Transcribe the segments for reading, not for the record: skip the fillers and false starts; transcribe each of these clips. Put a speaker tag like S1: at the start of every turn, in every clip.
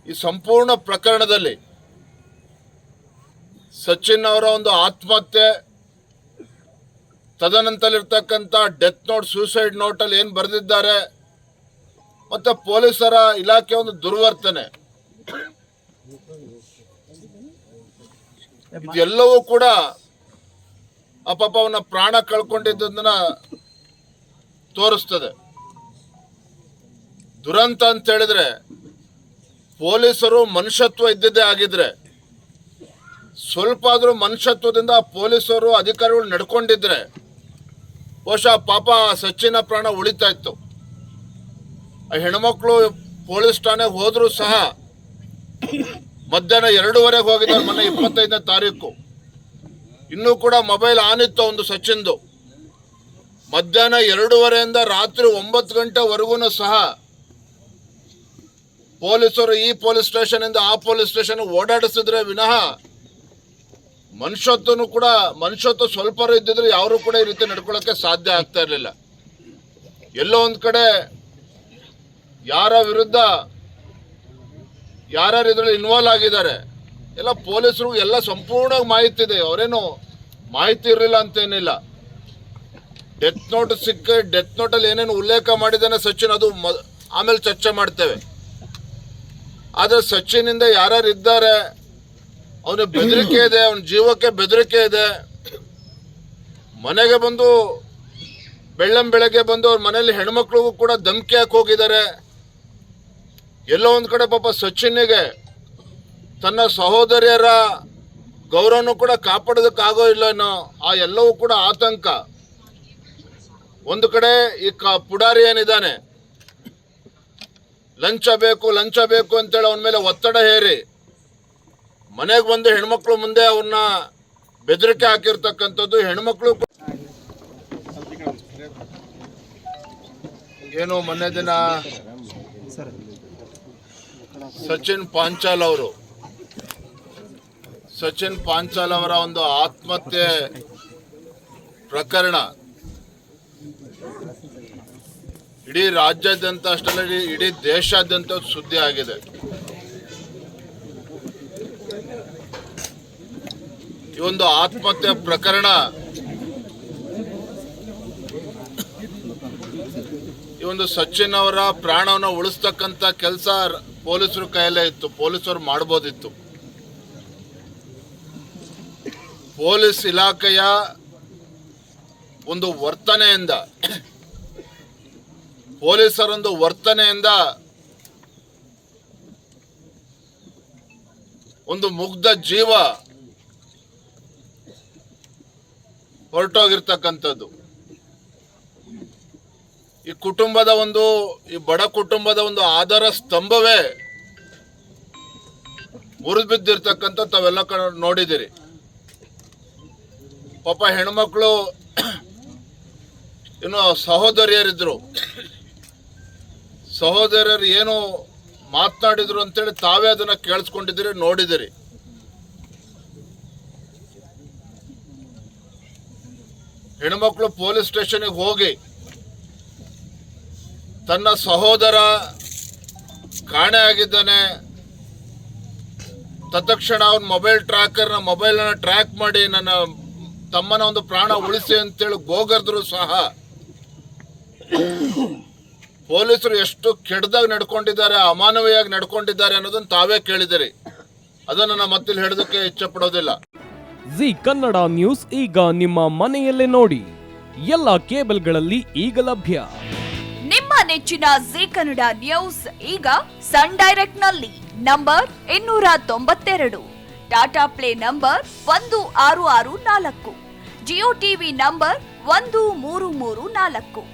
S1: ಈ ಸಂಪೂರ್ಣ ಪ್ರಕರಣದಲ್ಲಿ ಸಚಿನ್ ಅವರ ಒಂದು ಆತ್ಮಹತ್ಯೆ, ತದನಂತರ ಇರ್ತಕ್ಕಂಥ ಡೆತ್ ನೋಟ್, ಸೂಸೈಡ್ ನೋಟಲ್ಲಿ ಏನು ಬರೆದಿದ್ದಾರೆ, ಮತ್ತು ಪೊಲೀಸರ ಇಲಾಖೆ ಒಂದು ದುರ್ವರ್ತನೆ, ಇದೆಲ್ಲವೂ ಕೂಡ ಆ ಪಾಪ ಅವನ ಪ್ರಾಣ ಕಳ್ಕೊಂಡಿದ್ದನ್ನ ತೋರಿಸ್ತದೆ. ದುರಂತ ಅಂತ ಹೇಳಿದ್ರೆ ಪೊಲೀಸರು ಮನುಷ್ಯತ್ವ ಇದ್ದಿದ್ದೇ ಆಗಿದ್ರೆ, ಸ್ವಲ್ಪ ಆದರೂ ಮನುಷ್ಯತ್ವದಿಂದ ಪೊಲೀಸರು ಅಧಿಕಾರಿಗಳು ನಡ್ಕೊಂಡಿದ್ರೆ ಬಹುಶಃ ಪಾಪ ಸಚಿನ ಪ್ರಾಣ ಉಳಿತಾ ಇತ್ತು. ಆ ಹೆಣ್ಮಕ್ಳು ಪೊಲೀಸ್ ಠಾಣೆಗೆ ಹೋದರೂ ಸಹ ಮಧ್ಯಾಹ್ನ 2:30 ಹೋಗಿದ್ದಾರೆ, ಮೊನ್ನೆ 25ನೇ ತಾರೀಕು. ಇನ್ನೂ ಕೂಡ ಮೊಬೈಲ್ ಆನ್ ಇತ್ತು ಒಂದು ಸಚಿನ್ದು. ಮಧ್ಯಾಹ್ನ 2:30 ರಾತ್ರಿ 9 ಗಂಟೆವರೆಗೂ ಸಹ ಪೊಲೀಸರು ಈ ಪೊಲೀಸ್ ಸ್ಟೇಷನ್ ಇಂದ ಆ ಪೊಲೀಸ್ ಸ್ಟೇಷನ್ ಓಡಾಡಿಸಿದ್ರೆ ವಿನಃ ಮನುಷ್ಯತ್ವ ಸ್ವಲ್ಪ ಇದ್ದಿದ್ರೆ ಯಾರು ಕೂಡ ಈ ರೀತಿ ನಡ್ಕೊಳ್ಳೋಕೆ ಸಾಧ್ಯ ಆಗ್ತಾ ಇರಲಿಲ್ಲ. ಎಲ್ಲೋ ಒಂದು ಕಡೆ ಯಾರ ವಿರುದ್ಧ ಯಾರ್ಯಾರು ಇದರಲ್ಲಿ ಇನ್ವಾಲ್ವ್ ಆಗಿದ್ದಾರೆ ಎಲ್ಲ ಪೊಲೀಸರು ಎಲ್ಲ ಸಂಪೂರ್ಣ ಮಾಹಿತಿ ಇದೆ. ಅವರೇನು ಮಾಹಿತಿ ಇರಲಿಲ್ಲ ಅಂತೇನಿಲ್ಲ. ಡೆತ್ ನೋಟ್ ಡೆತ್ ನೋಟಲ್ಲಿ ಏನೇನು ಉಲ್ಲೇಖ ಮಾಡಿದ್ದಾನೆ ಸಚಿನ್, ಅದು ಆಮೇಲೆ ಚರ್ಚೆ ಮಾಡ್ತೇವೆ. ಆದರೆ ಸಚಿನಿಂದ ಯಾರ್ಯಾರು ಇದ್ದಾರೆ, ಅವನಿಗೆ ಬೆದರಿಕೆ ಇದೆ, ಅವನ ಜೀವಕ್ಕೆ ಬೆದರಿಕೆ ಇದೆ. ಮನೆಗೆ ಬಂದು ಬೆಳಗ್ಗೆ ಬಂದು ಅವ್ರ ಮನೆಯಲ್ಲಿ ಹೆಣ್ಮಕ್ಳಿಗೂ ಕೂಡ ಧಮಕಿ ಹಾಕಿ ಹೋಗಿದ್ದಾರೆ. ಎಲ್ಲೋ ಒಂದು ಕಡೆ ಪಾಪ ಸಚಿನ್ಗೆ ತನ್ನ ಸಹೋದರಿಯರ ಗೌರವನೂ ಕೂಡ ಕಾಪಾಡೋದಕ್ಕಾಗೋ ಇಲ್ಲನೋ ಆ ಎಲ್ಲವೂ ಕೂಡ ಆತಂಕ. ಒಂದು ಕಡೆ ಈ ಪುಡಾರಿ ಏನಿದ್ದಾನೆ, ಲಂಚ ಬೇಕು ಅಂತೇಳಿ ಅವನ ಮೇಲೆ ಒತ್ತಡ ಹೇರಿ ಮನೆಗೆ ಬಂದು ಹೆಣ್ಮಕ್ಳು ಮುಂದೆ ಅವ್ರನ್ನ ಬೆದರಿಕೆ ಹಾಕಿರ್ತಕ್ಕಂಥದ್ದು. ಹೆಣ್ಮಕ್ಳು ಏನು ಮೊನ್ನೆ ದಿನ ಸಚಿನ್ ಪಾಂಚಾಲ್ ಅವರ ಒಂದು ಆತ್ಮಹತ್ಯೆ ಪ್ರಕರಣ ಇಡೀ ರಾಜ್ಯಾದ್ಯಂತ ಅಷ್ಟಲ್ಲ, ಇಡೀ ದೇಶಾದ್ಯಂತ ಸುದ್ದಿ ಆಗಿದೆ. ಈ ಒಂದು ಆತ್ಮಹತ್ಯೆ ಪ್ರಕರಣ ಈ ಒಂದು ಸಚಿನ್ ಅವರ ಪ್ರಾಣವನ್ನು ಉಳಿಸ್ತಕ್ಕಂಥ ಕೆಲಸ ಪೊಲೀಸರು ಕೈಯಲ್ಲೇ ಇತ್ತು, ಪೊಲೀಸರು ಮಾಡ್ಬೋದಿತ್ತು. ಪೊಲೀಸ್ ಇಲಾಖೆಯ ಒಂದು ಪೊಲೀಸರೊಂದು ವರ್ತನೆಯಿಂದ ಒಂದು ಮುಗ್ಧ ಜೀವ ಹೊರಟೋಗಿರ್ತಕ್ಕಂಥದ್ದು. ಈ ಬಡ ಕುಟುಂಬದ ಒಂದು ಆಧಾರ ಸ್ತಂಭವೇ ಮುರಿದು ಬಿದ್ದಿರ್ತಕ್ಕಂಥ ತಾವೆಲ್ಲ ನೋಡಿದಿರಿ. ಪಾಪ ಹೆಣ್ಮಕ್ಳು ಇನ್ನು ಸಹೋದರಿಯರು ಏನು ಮಾತನಾಡಿದ್ರು ಅಂತೇಳಿ ತಾವೇ ಅದನ್ನ ಕೇಳಿಸ್ಕೊಂಡಿದ್ದೀರಿ, ನೋಡಿದಿರಿ. ಹೆಣ್ಮಕ್ಳು ಪೊಲೀಸ್ ಸ್ಟೇಷನ್ಗೆ ಹೋಗಿ ತನ್ನ ಸಹೋದರ ಕಾಣೆ ಆಗಿದ್ದಾನೆ, ತತ್ಕ್ಷಣ ಅವನ ಮೊಬೈಲ್ನ ಟ್ರ್ಯಾಕ್ ಮಾಡಿ ನನ್ನ ತಮ್ಮನ ಒಂದು ಪ್ರಾಣ ಉಳಿಸಿ ಅಂತೇಳಿ ಗೋಗರ್ದ್ರು ಸಹ ಪೊಲೀಸರು ಎಷ್ಟು ಕೆಟ್ಟದಾಗಿ ನಡ್ಕೊಂಡಿದ್ದಾರೆ, ಅಮಾನವೀಯವಾಗಿ ನಡ್ಕೊಂಡಿದ್ದಾರೆ ಅನ್ನೋದನ್ನ ತಾವೇ ಕೇಳಿದಿರಿ. ಅದನ್ನು ನಾನು ಮತ್ತೆ ಹೇಳೋದಕ್ಕೆ ಇಚ್ಛೆ ಪಡೋದಿಲ್ಲ.
S2: ಜಿ ಕನ್ನಡ ನ್ಯೂಸ್ ಈಗ ನಿಮ್ಮ ಮನೆಯಲ್ಲೇ ನೋಡಿ. ಎಲ್ಲ ಕೇಬಲ್ಗಳಲ್ಲಿ ಈಗ ಲಭ್ಯ.
S3: ನಿಮ್ಮ ನೆಚ್ಚಿನ ಜಿ ಕನ್ನಡ ನ್ಯೂಸ್ ಈಗ ಸನ್ ಡೈರೆಕ್ಟ್ ನಲ್ಲಿ number 292, Tata play number 1664, Jio TV number 1334,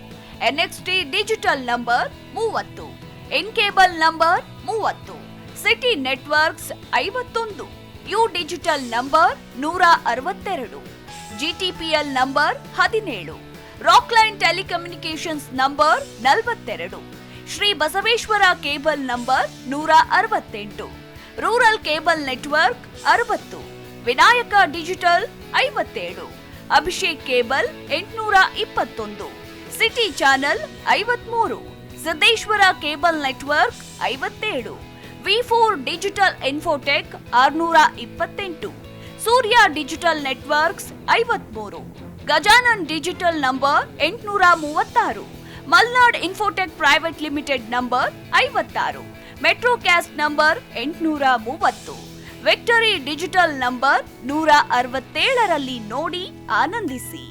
S3: NXT digital number 30, in cable number 30, city networks 51, U digital number 162, GTPL number 17, Rockline telecommunications number 42, Shri Basaveshwara cable number 168, rural cable network 60, Vinayaka digital 57, Abhishek cable 821, city channel 53, Siddeshwara cable network 57, V4 digital Infotech 628, Surya digital networks 53, Gajanan digital number 836, Malnad Infotech private limited number 56, Metrocast number 830, Victory digital number 167ರಲ್ಲಿ ನೋಡಿ ಆನಂದಿಸಿ.